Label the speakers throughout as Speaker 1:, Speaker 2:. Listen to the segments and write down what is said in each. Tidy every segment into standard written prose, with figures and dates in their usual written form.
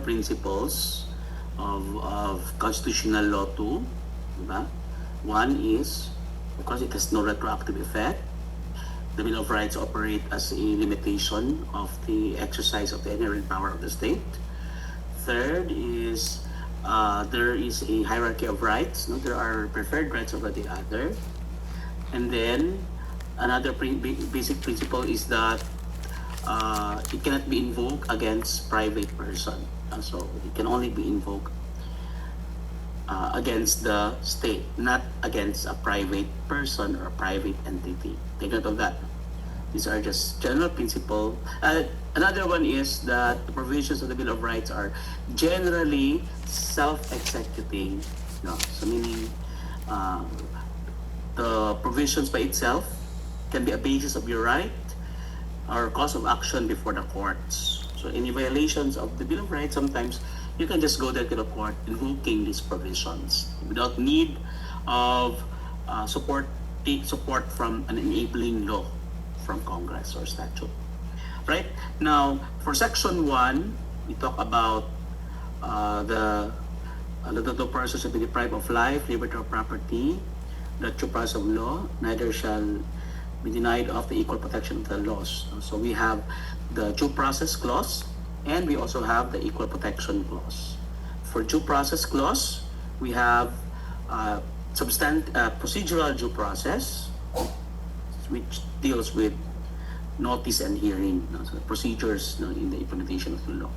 Speaker 1: principles of Constitutional Law 2. Diba? One is, of course, it has no retroactive effect. The Bill of Rights operate as a limitation of the exercise of the inherent power of the state. Third is there is a hierarchy of rights. No? There are preferred rights over the other. And then another basic principle is that it cannot be invoked against private person. So it can only be invoked against the state, not against a private person or a private entity. Take note of that. These are just general principle. Another one is that the provisions of the Bill of Rights are generally self-executing. No? So meaning the provisions by itself can be a basis of your right or cause of action before the courts. So any violations of the Bill of Rights, sometimes you can just go there to the court invoking these provisions without need of support from an enabling law from Congress or statute. Right? Now, for Section 1, we talk about the persons shall be deprived of life, liberty, or property, the due process of law, neither shall be denied of the equal protection of the laws. So we have the due process clause, and we also have the equal protection clause. For due process clause, we have procedural due process, which deals with notice and hearing, so procedures in the implementation of the law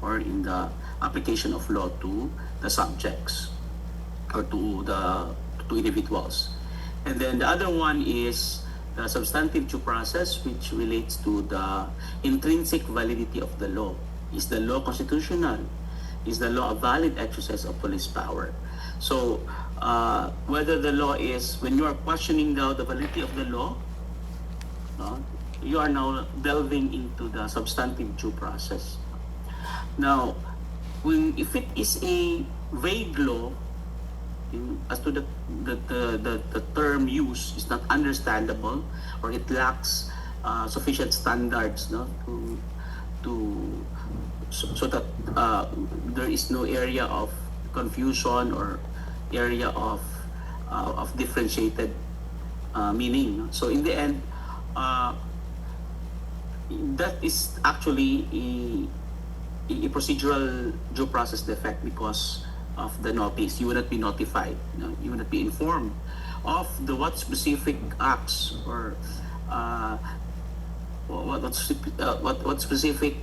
Speaker 1: or in the application of law to the subjects or to individuals. And then the other one is the substantive due process, which relates to the intrinsic validity of the law. Is the law constitutional? Is the law a valid exercise of police power? So whether the law is, when you are questioning now the validity of the law, you are now delving into the substantive due process. Now, if it is a vague law, as to the term used is not understandable, or it lacks sufficient standards, so that there is no area of confusion or area of differentiated meaning. So in the end, that is actually a procedural due process defect because of the notice. You will not be notified. You will not be informed of what specific acts or what specific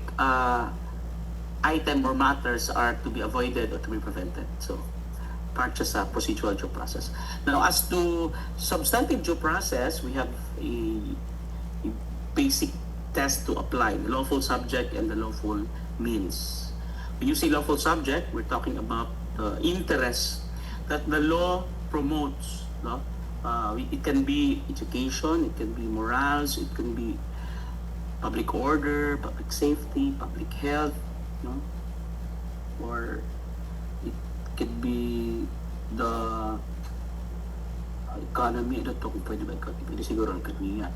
Speaker 1: item or matters are to be avoided or to be prevented. So, part just a procedural due process. Now, as to substantive due process, we have a basic test to apply: the lawful subject and the lawful means. When you say lawful subject, we're talking about the interest that the law promotes. It can be education, it can be morals, it can be public order, public safety, public health, or it could be the economy. Ito kung pwede ba economy? Pwede siguro economy nga.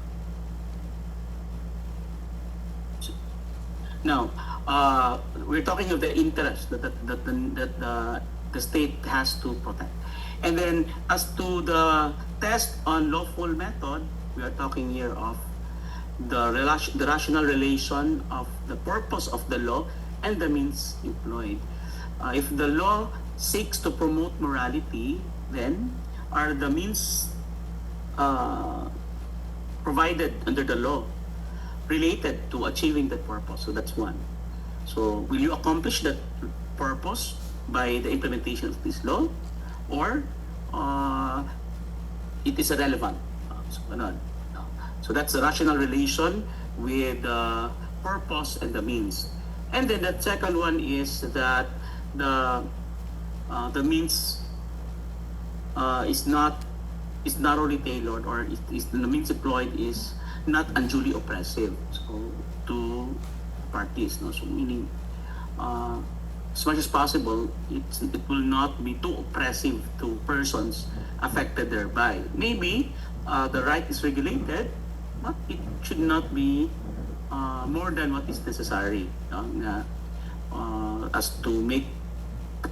Speaker 1: Now, we're talking of the interest that the state has to protect. And then, as to the test on lawful method, we are talking here of the rational relation of the purpose of the law and the means employed. If the law seeks to promote morality, then are the means provided under the law related to achieving that purpose? So that's one. So will you accomplish that purpose by the implementation of this law, or it is irrelevant? So that's the rational relation with the purpose and the means. And then the second one is that the means is narrowly tailored, or the means employed is not unduly oppressive to parties. So meaning, as much as possible, it will not be too oppressive to persons affected thereby. Maybe the right is regulated, but it should not be more than what is necessary. as to make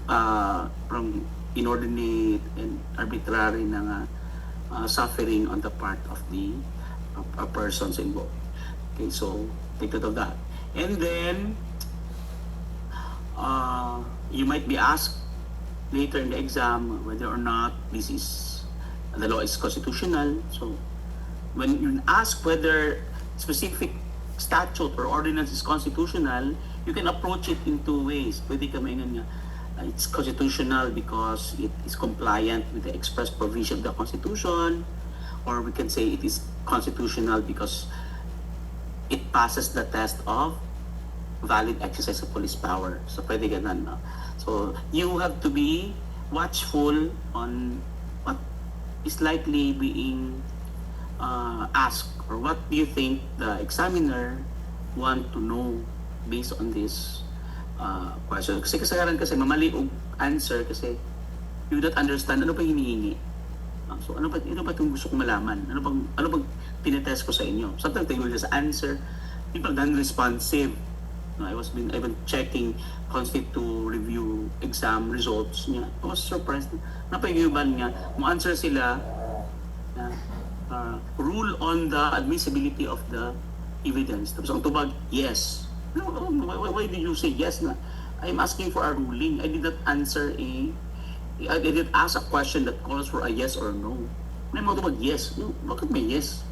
Speaker 1: from inordinate and arbitrary na suffering on the part of the persons involved. Okay, so take note of that. And then you might be asked later in the exam whether or not the law is constitutional. So when you ask whether specific statute or ordinance is constitutional, you can approach it in two ways. Pwede ka maingan nga, it's constitutional because it is compliant with the express provision of the Constitution, or we can say it is constitutional because it passes the test of valid exercise of police power. So pwede ganun, no? So you have to be watchful on what is likely being asked, or what do you think the examiner want to know based on this question. Kasi kasagaran kasi mamali og answer kasi you don't understand ano pa hinihingi. So ano ba itong gusto kong malaman? Ano bang tinetest ko sa inyo? Sometimes they will just answer. People non-responsive. No, I've been checking constant to review exam results niya. I was surprised. Napag-iuban niya. Mo-answer sila rule on the admissibility of the evidence. Tapos ang tubag, yes. No, why did you say yes na? I'm asking for a ruling. I did not I didn't ask a question that calls for a yes or no. May mga tubag, yes. No, bakit may yes?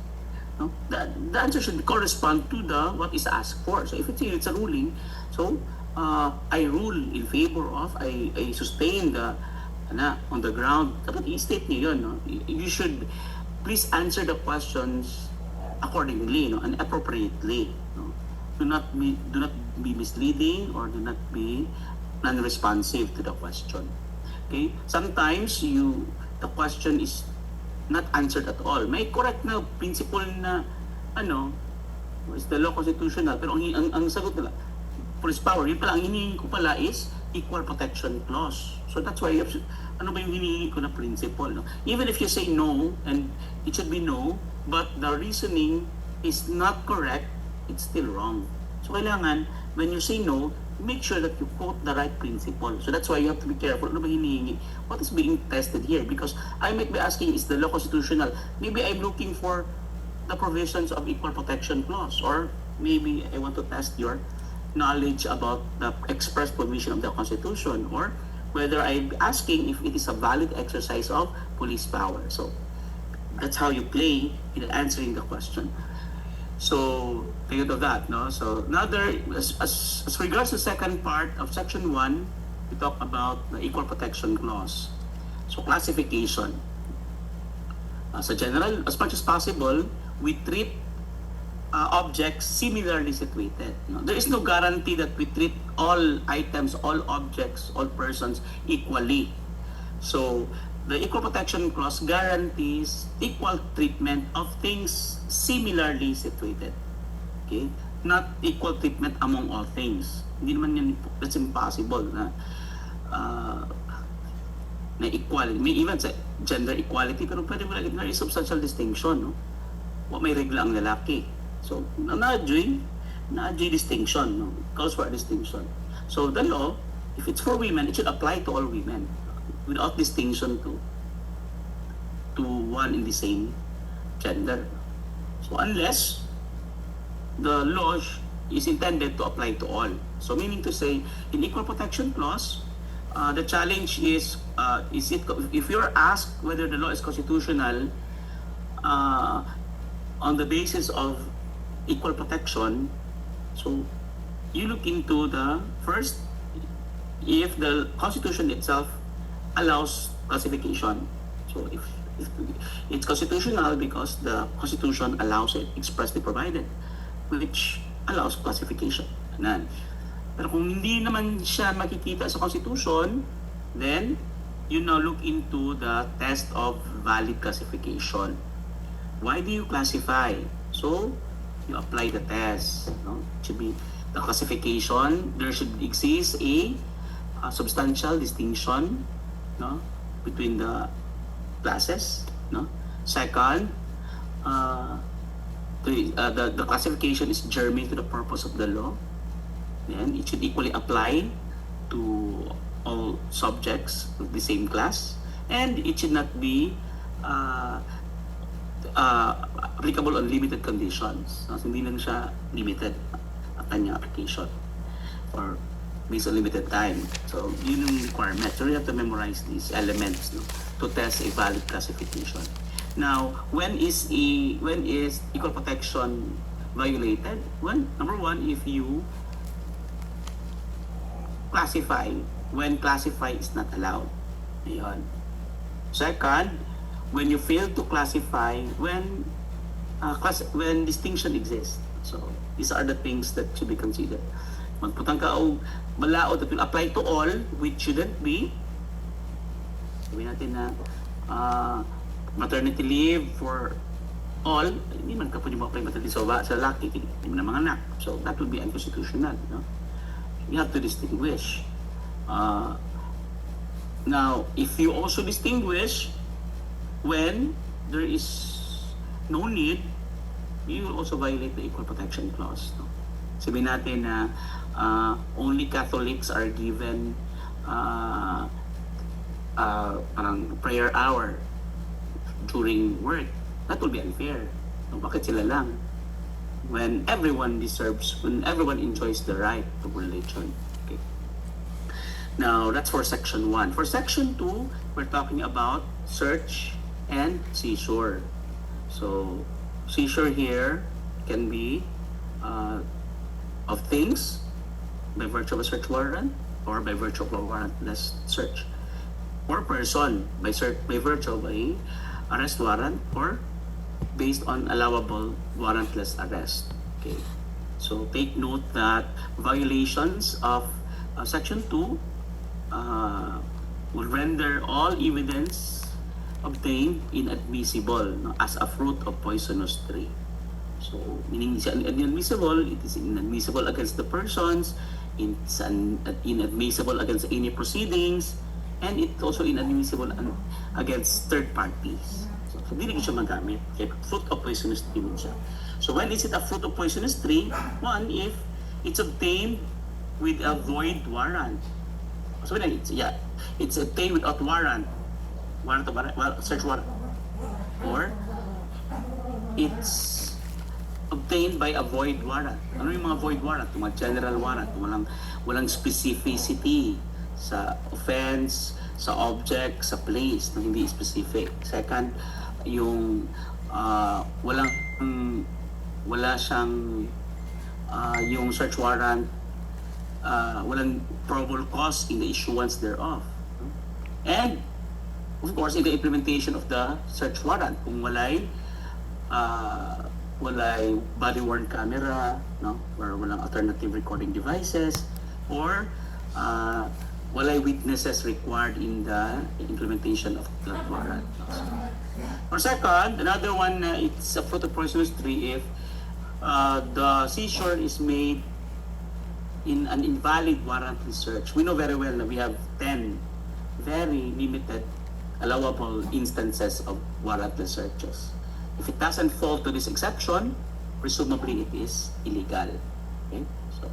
Speaker 1: No? The answer should correspond to what is asked for. So if it's a ruling, so I rule in favor of, I sustain on the ground. Dapat i-state niyo yun. No? You should please answer the questions accordingly, no, and appropriately. No? Do not be misleading or do not be non-responsive to the question. Okay? Sometimes the question is not answered at all. May correct na principle na is the law constitutional, pero ang sagot nila police power, yun pala ang hinihingi ko pala is equal protection clause. So that's why ano ba yung hinihingi ko na principle, no? Even if you say no, and it should be no, but the reasoning is not correct, it's still wrong. So kailangan, when you say no, make sure that you quote the right principle. So that's why you have to be careful. Ano ba hinihingi? What is being tested here? Because I might be asking, is the law constitutional? Maybe I'm looking for the provisions of equal protection clause, or maybe I want to test your knowledge about the express provision of the Constitution, or whether I'm asking if it is a valid exercise of police power. So that's how you play in answering the question. So take note of that, no? So as regards to second part of section 1, we talk about the equal protection clause. So classification. So general, as much as possible, we treat objects similarly situated. No? There is no guarantee that we treat all items, all objects, all persons equally. So the Equal Protection Clause guarantees equal treatment of things similarly situated. Okay? Not equal treatment among all things. Hindi naman yan, that's impossible na equality. May even sa gender equality, pero pwede mo lang, there is substantial distinction. No? May regla ang lalaki. So, na-adjoy distinction, no? Calls for a distinction. So, the law, if it's for women, it should apply to all women without distinction to one in the same gender. So, unless the law is intended to apply to all. So, meaning to say, in Equal Protection Clause, the challenge is if you're asked whether the law is constitutional on the basis of equal protection, so you look into the first, if the Constitution itself allows classification. So if it's constitutional because the Constitution allows it, expressly provided, which allows classification. Anan. Pero kung hindi naman siya makikita sa Constitution, then you now look into the test of valid classification. Why do you classify? So you apply the test. No? It should be the classification. There should exist a substantial distinction, no, between the classes. No. Second, the classification is germane to the purpose of the law. Then it should equally apply to all subjects of the same class, and it should not be applicable on limited conditions. So, hindi lang siya limited ang kanyang application or based on limited time. So, yun yung requirement. So, you have to memorize these elements, no, to test a valid classification. Now, when is equal protection violated? Well, number one, if you classify when classify is not allowed. Ayun. Second, when you fail to classify when distinction exists. So, these are the things that should be considered. Magputang ka o balaod that will apply to all, which shouldn't be. Sabihin natin na maternity leave for all, hindi man ka pwede mo apply maternity sa lalaki, hindi mo na mga anak. So, that would be unconstitutional. No? You have to distinguish. Now, if you also distinguish when there is no need, you will also violate the Equal Protection Clause. No? Sabihin natin na only Catholics are given parang prayer hour during work. That will be unfair. No, bakit sila lang? When everyone enjoys the right of religion. Okay. Now, that's for section 1. For section 2, we're talking about search and seizure. So, seizure here can be of things by virtue of a search warrant or by virtue of a warrantless search, or person by virtue of a arrest warrant or based on allowable warrantless arrest. Okay. So take note that violations of section 2 will render all evidence obtained inadmissible, no, as a fruit of poisonous tree. So meaning it's inadmissible, it is inadmissible against the persons, it's inadmissible against any proceedings, and it's also inadmissible against third parties. So hindi siya magamit. Okay, fruit of poisonous tree siya. So when is it a fruit of poisonous tree? One, if it's obtained with a void warrant. So it's obtained without warrant. Search warrant. Or it's obtained by a void warrant. Ano yung mga void warrant? Yung mga general warrant. Walang specificity sa offense, sa object, sa place, na hindi specific. Second, yung wala siyang yung search warrant, walang probable cause in the issuance thereof. And of course, in the implementation of the search warrant, kung walay body-worn camera, no, or walang alternative recording devices, or walay witnesses required in the implementation of the warrant. Or second, another one, it's a fruit of poisonous tree if the seizure is made in an invalid warrantless search. We know very well that we have 10 very limited allowable instances of warrantless searches. If it doesn't fall to this exception, presumably it is illegal. Okay? So,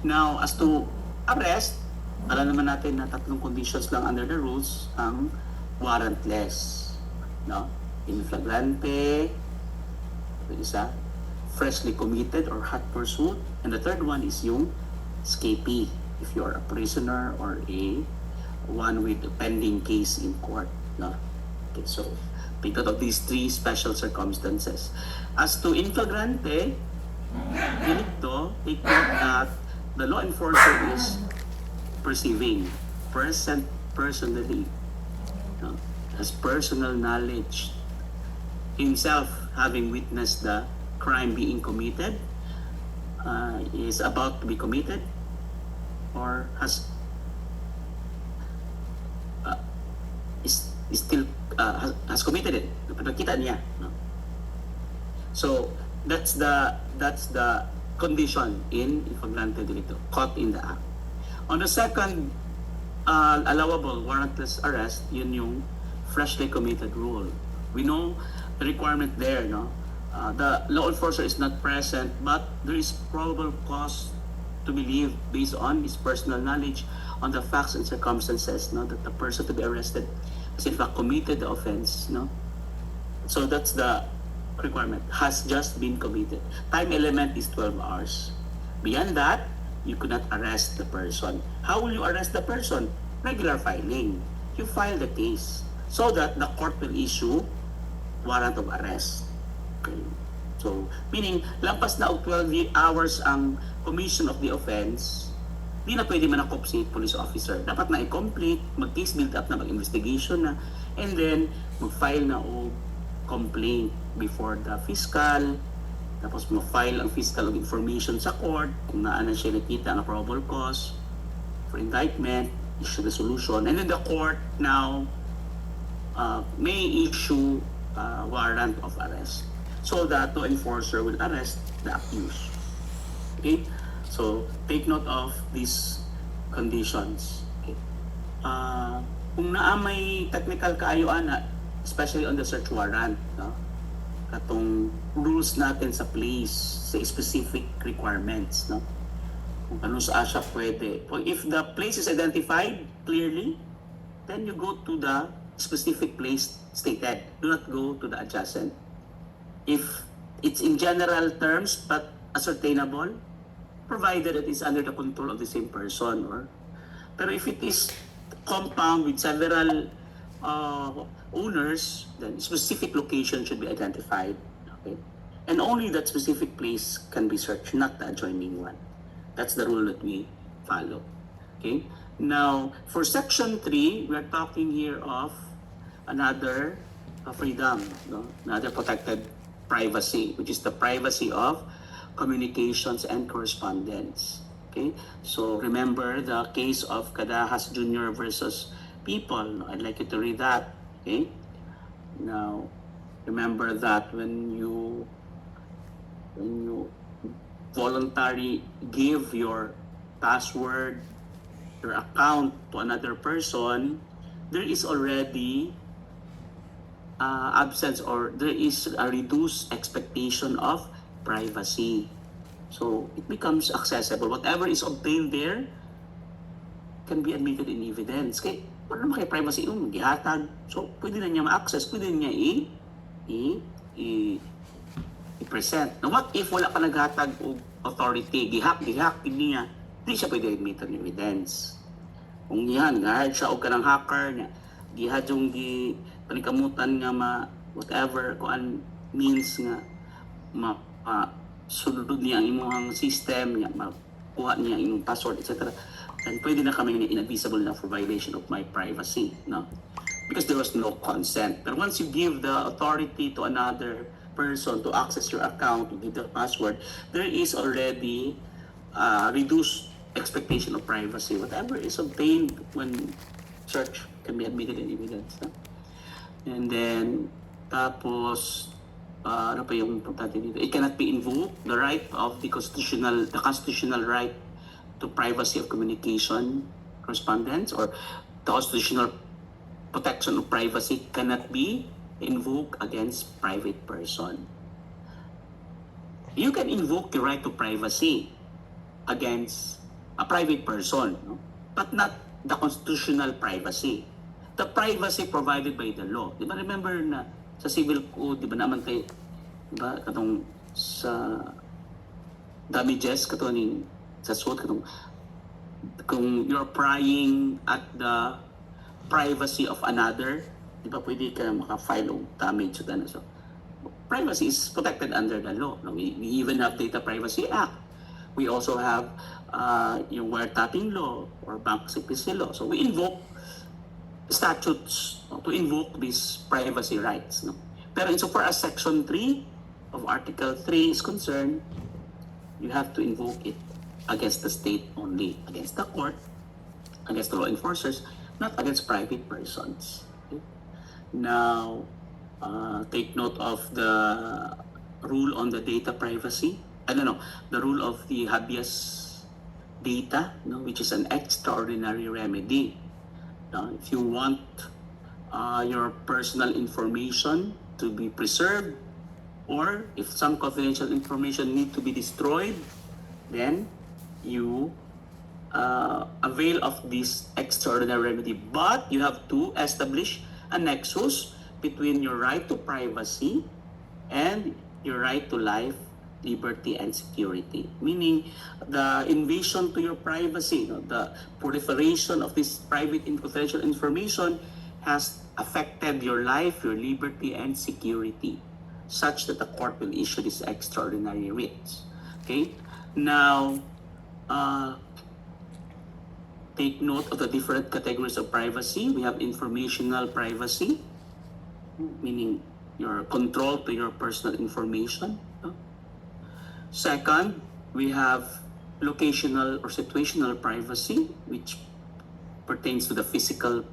Speaker 1: now, as to arrest, alam naman natin na 3 conditions lang under the rules ang warrantless. No? In flagrante, isa, freshly committed or hot pursuit, and the third one is yung escapee, if you are a prisoner or a one with a pending case in court. No? Okay, so take note of these 3 special circumstances. As to in flagrante, dito, take note that the law enforcer is perceiving, personally, no, has personal knowledge, himself having witnessed the crime being committed, is about to be committed, or has committed it. Nakita niya. No? So that's the condition in flagrante delito, caught in the act. On the second allowable warrantless arrest, yun yung freshly committed rule. We know the requirement there, no? The law enforcer is not present, but there is probable cause to to believe, based on his personal knowledge on the facts and circumstances, no, that the person to be arrested has in fact committed the offense, no. So that's the requirement, has just been committed. Time element is 12 hours. Beyond that, you could not arrest the person. How will you arrest the person? Regular filing. You file the case so that the court will issue warrant of arrest. Okay. So, meaning, lampas na og 12 hours ang commission of the offense, di na pwede manakop si police officer. Dapat na i-complete, mag-case build up na, mag-investigation na, and then, mag-file na o complaint before the fiscal, tapos mag-file ang fiscal of information sa court, kung naan na siya nakita ang probable cause for indictment, issue the solution, and then the court now may issue warrant of arrest so that the enforcer will arrest the accused. Okay? So, take note of these conditions. Okay? Kung naa may technical kaayuan na, especially on the search warrant, no? Katong rules natin sa place, sa specific requirements, no? Kung ano sa siya pwede. If the place is identified clearly, then you go to the specific place stated. Do not go to the adjacent. If it's in general terms but ascertainable, provided it is under the control of the same person, pero if it is compound with several owners, then specific location should be identified. Okay? And only that specific place can be searched, not the adjoining one. That's the rule that we follow. Okay? Now, for Section 3, we are talking here of another freedom, no? Another protected privacy, which is the privacy of communications and correspondence. Okay? So, remember the case of Cadajas Jr. versus People. I'd like you to read that. Okay? Now, remember that when you voluntarily give your password, your account to another person, there is already absence, or there is a reduced expectation of privacy. So it becomes accessible. Whatever is obtained there can be admitted in evidence. Kaya wala naman kay privacy yung gihatag. So pwede na niya ma-access, pwede niya i-present. Now what if wala pa naghatag o authority, gihak niya, hindi siya pwede admitted in evidence. Kung yan, gahad siya o kanang hacker niya, gihad yung panikamutan nga whatever, kung an means nga sulod niya ang imuhang system, niya, makuha niya ang imong password, etc. And pwede na kami inadmissible na for violation of my privacy, no? Because there was no consent. But once you give the authority to another person to access your account, to give the password, there is already reduced expectation of privacy. Whatever is obtained when search can be admitted in evidence. No? And then, tapos, ano pa yung importante dito? It cannot be invoked, the right of the constitutional right to privacy of communication correspondence, or the constitutional protection of privacy cannot be invoked against private person. You can invoke the right to privacy against a private person, no? But not the constitutional privacy. The privacy provided by the law. Di ba, remember na sa civil code, di ba naman kayo, di ba, katong sa damages, katong sa suit, katong kung you're prying at the privacy of another, di ba pwede ka maka-file o damage. So, privacy is protected under the law. We even have Data Privacy Act. We also have yung wiretapping law or bank secrecy law. So we invoke statutes to invoke these privacy rights. No? Pero insofar as Section 3 of Article 3 is concerned, you have to invoke it against the state only, against the court, against the law enforcers, not against private persons. Okay? Now, take note of the rule on the data privacy. The rule of the habeas data, which is an extraordinary remedy. If you want your personal information to be preserved, or if some confidential information need to be destroyed, then you avail of this extraordinary remedy. But you have to establish a nexus between your right to privacy and your right to life, liberty, and security. Meaning, the invasion to your privacy, the proliferation of this private and confidential information has affected your life, your liberty, and security, such that the court will issue this extraordinary writ. Okay? Now, take note of the different categories of privacy. We have informational privacy, meaning your control to your personal information. Second, we have locational or situational privacy, which pertains to the physical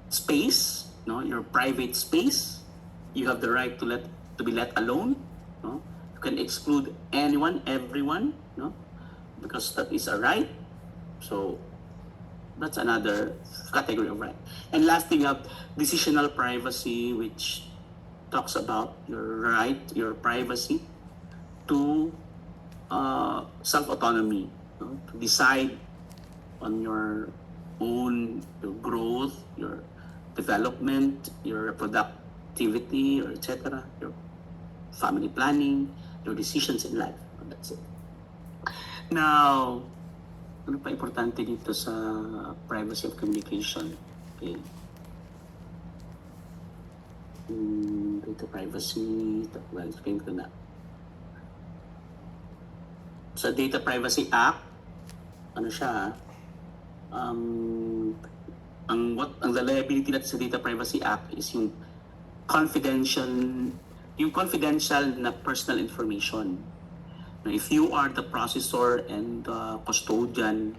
Speaker 1: space, your private space. You have the right to be let alone. You can exclude anyone, everyone, because that is a right. So that's another category of right. And lastly, you have decisional privacy, which talks about your right, your privacy to self-autonomy, to decide on your own, your growth, your development, your productivity, or etc., your family planning, your decisions in life. That's it. Now, ano pa importante dito sa privacy of communication? Okay. Data privacy, well, explain ko na. Sa Data Privacy Act, ano siya, ang the liability natin sa Data Privacy Act is yung confidential na personal information. Now, if you are the processor and the custodian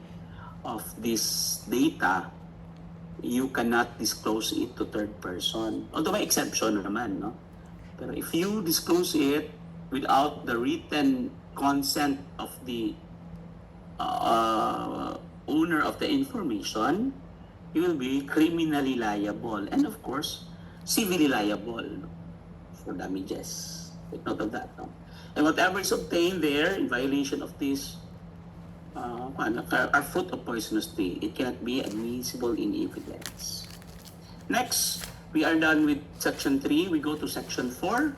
Speaker 1: of this data, you cannot disclose it to third person. Although may exception naman, no? Pero if you disclose it without the written consent of the owner of the information, you will be criminally liable and of course civilly liable for damages. Take note of that. No? And whatever is obtained there in violation of this are fruit of poisonous tree. It cannot be admissible in evidence. Next, we are done with section 3. We go to section 4,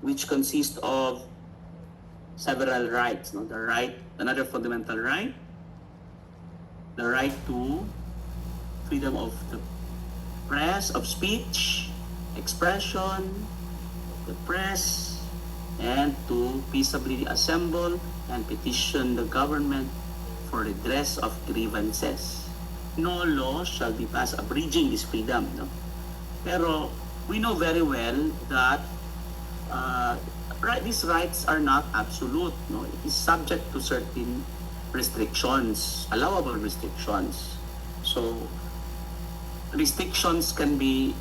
Speaker 1: which consists of several rights. No? The right, another fundamental right, the right to freedom of the press, of speech, expression, the press, and to peaceably assemble and petition the government for redress of grievances. No law shall be passed abridging this freedom. No? Pero we know very well that these rights are not absolute. No? It is subject to certain restrictions, allowable restrictions. So restrictions can be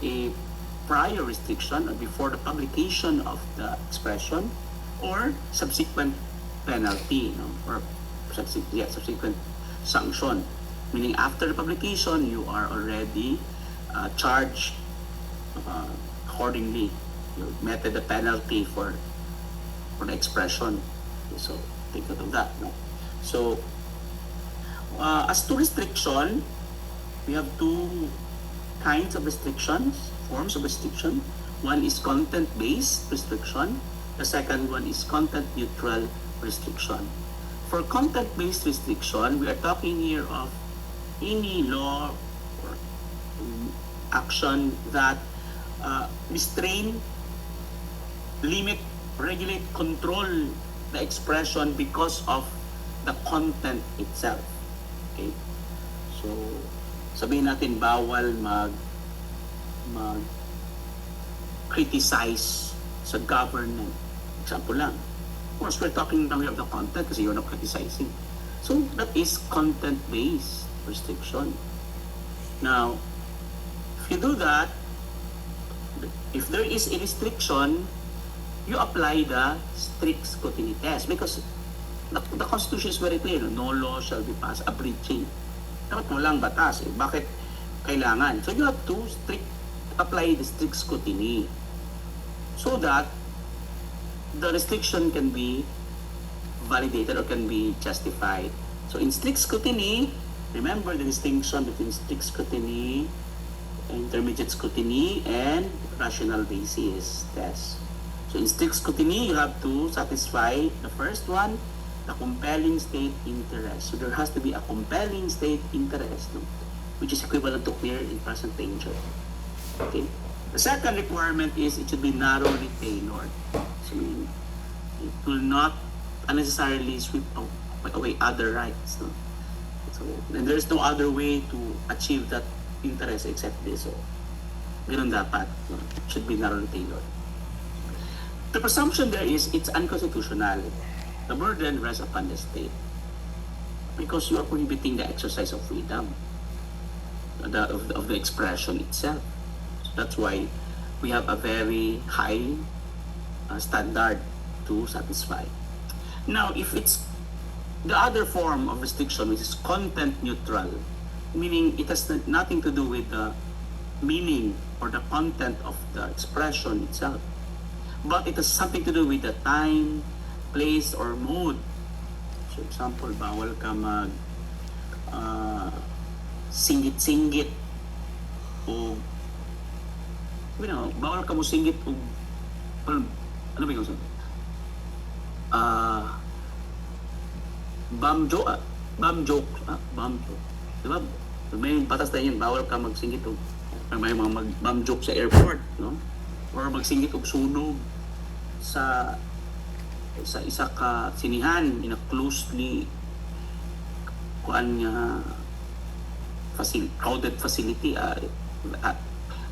Speaker 1: a prior restriction before the publication of the expression or subsequent penalty, or subsequent sanction. Meaning after the publication, you are already charged accordingly. You meted the penalty for the expression. Okay, so take note of that. No? So as to restriction, we have two kinds of restrictions, forms of restriction. One is content-based restriction. The second one is content-neutral restriction. For content-based restriction, we are talking here of any law or action that restrain, limit, regulate, control the expression because of the content itself. Okay? So, sabihin natin bawal criticize sa government. Example lang. Of course, we're talking now of the content kasi you're not criticizing. So, that is content-based restriction. Now, if you do that, if there is a restriction, you apply the strict scrutiny test because the Constitution is very clear. No law shall be passed abridging. Dapat walang batas. Bakit kailangan? So, you have to apply the strict scrutiny so that the restriction can be validated or can be justified. So in strict scrutiny, remember the distinction between strict scrutiny, intermediate scrutiny, and rational basis test. So in strict scrutiny, you have to satisfy the first one, the compelling state interest. So there has to be a compelling state interest, no? Which is equivalent to clear and present danger. Okay. The second requirement is it should be narrowly tailored. So it will not unnecessarily sweep away other rights. No? So and there's no other way to achieve that interest except this. So ganun dapat. No? It should be narrowly tailored. The presumption there is it's unconstitutional. The burden rests upon the state because you are prohibiting the exercise of freedom of the expression itself. So that's why we have a very high standard to satisfy. Now, if it's the other form of restriction, which is content neutral, meaning it has nothing to do with the meaning or the content of the expression itself, but it has something to do with the time, place, or mode. So, example, bawal ka mag singgit-singgit o bawal ka mo singgit o ano ba yung bum joke, diba? May batas na yun, bawal ka magsinggit o may mga bum joke sa airport, no? Or magsinggit o sunog sa isa ka sinihan in a closely crowded facility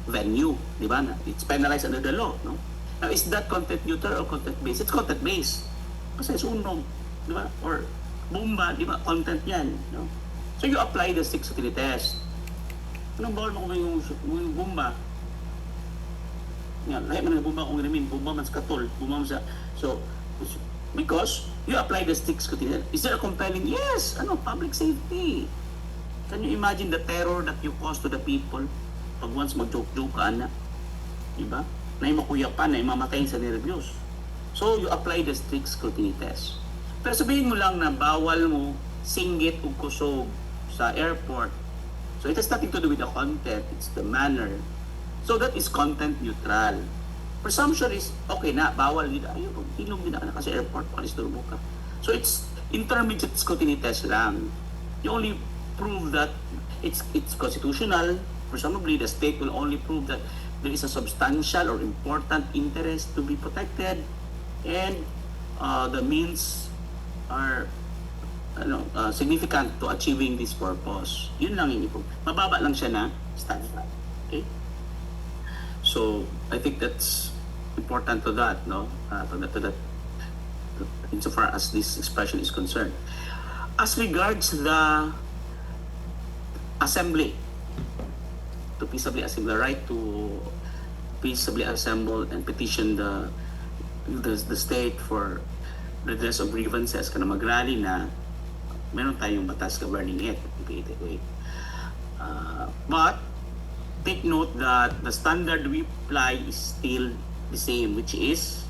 Speaker 1: venue, di ba? It's penalized under the law, no? Now, is that content neutral or content based? It's content based. Kasi sunog, di ba? Or bomba, di ba? Content yan, no? So you apply the strict scrutiny test. Anong bawal mo kung yung bomba? Yan, lahat man ng bomba kung ginamin, bomba man sa katol, bomba man sa... So, because you apply the strict scrutiny test. Is there a compelling? Yes! Public safety. Can you imagine the terror that you cause to the people pag once mag-joke-joke ka na? Diba? Na makuyapan, na mamatayin sa nervyos. So, you apply the strict scrutiny test. Pero sabihin mo lang na bawal mo singgit o kusog sa airport. So, it has nothing to do with the content. It's the manner. So, that is content neutral. Presumption is, okay na, bawal din. Ayun, hilong din na sa airport, palis turbo ka. So, it's intermediate scrutiny test lang. You only prove that it's constitutional. Presumably, the state will only prove that there is a substantial or important interest to be protected, and the means are significant to achieving this purpose. Yun lang yung i-prove. Mababa lang siya na standard. Okay? So, I think that's important to that, no? To that, insofar as this expression is concerned. As regards the assembly, to peaceably assemble, the right to peaceably assemble and petition the state for redress of grievances, kana mag-rally na, meron tayong batas governing it. But take note that the standard we apply is still the same, which is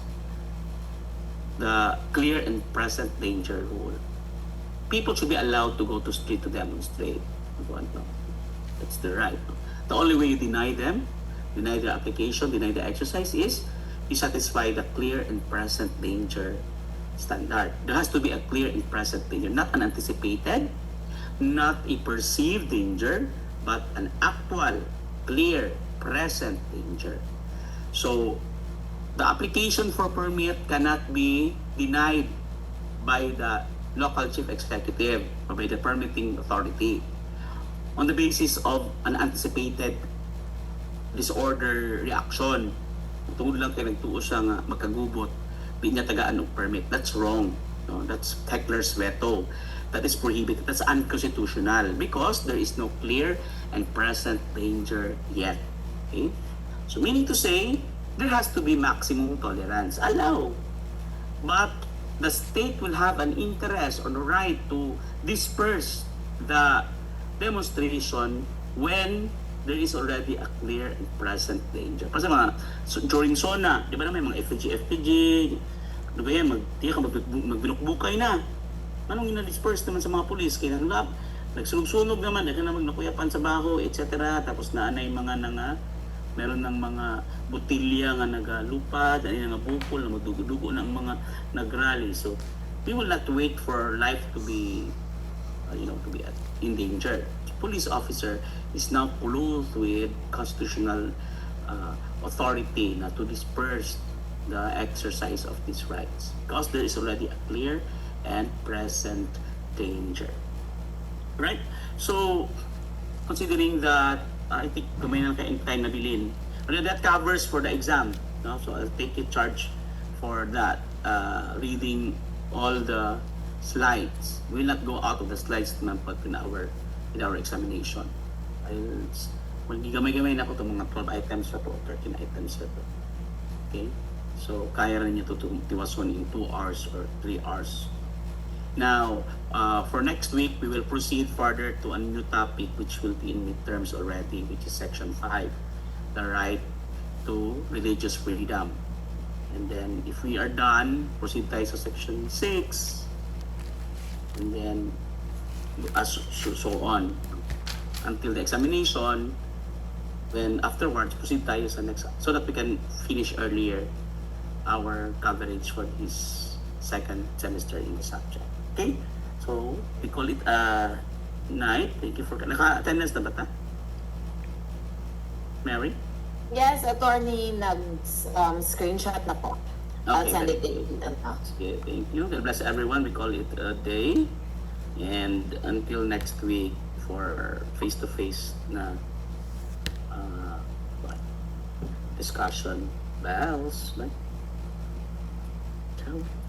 Speaker 1: the clear and present danger rule. People should be allowed to go to street to demonstrate. That's the right. The only way you deny them, deny their application, deny the exercise is you satisfy the clear and present danger standard. There has to be a clear and present danger, not an anticipated, not a perceived danger, but an actual, clear, present danger. So, the application for permit cannot be denied by the local chief executive or by the permitting authority on the basis of an anticipated disorder reaction. Tungod lang kayo nagtuo siya nga magkagubot, di niya tagaan og permit. That's wrong. No? That's heckler's veto. That is prohibited. That's unconstitutional because there is no clear and present danger yet. Okay? So meaning to say, there has to be maximum tolerance. Allow. But the state will have an interest or the right to disperse the demonstration when there is already a clear and present danger. Kasi during SONA, di ba na may mga FPG, Ano ba yan? Magbilukbukay na. Anong ina-disperse naman sa mga pulis? Kaya nagsunog-sunog naman, na magnakuyapan sa baho, etc. Tapos naanay mga meron ng mga botilya nga nagalupad, nga bukol, na magdugo-dugo ng mga nagrally. So, we will not wait for life to be, to be endangered. Police officer is now clothed with constitutional authority na to disperse the exercise of these rights because there is already a clear and present danger. Right? So, considering that, I think gamay lang kayo time na bilin. That covers for the exam. No? So, I'll take a charge for that. Reading all the slides. We will not go out of the slides naman but in our examination. Gamay-gamay na ko itong mga 12 items na to, 13 items na to. Okay? So, kaya rin nyo ito tiwason in 2 hours or 3 hours. Now, for next week, we will proceed further to a new topic which will be in midterms already, which is Section 5, the right to religious freedom. And then, if we are done, proceed tayo sa Section 6, and then, so on, until the examination, then afterwards, proceed tayo sa next, so that we can finish earlier our coverage for this second semester in the subject. Okay? So, we call it a night. Thank you for... Naka-attendance na ba ta? Mary?
Speaker 2: Yes, attorney, nag-screenshot na po. I'll send it to you.
Speaker 1: Okay, thank you. God bless everyone. We call it a day. And until next week for face-to-face na discussion. Bells. Bye. Ciao.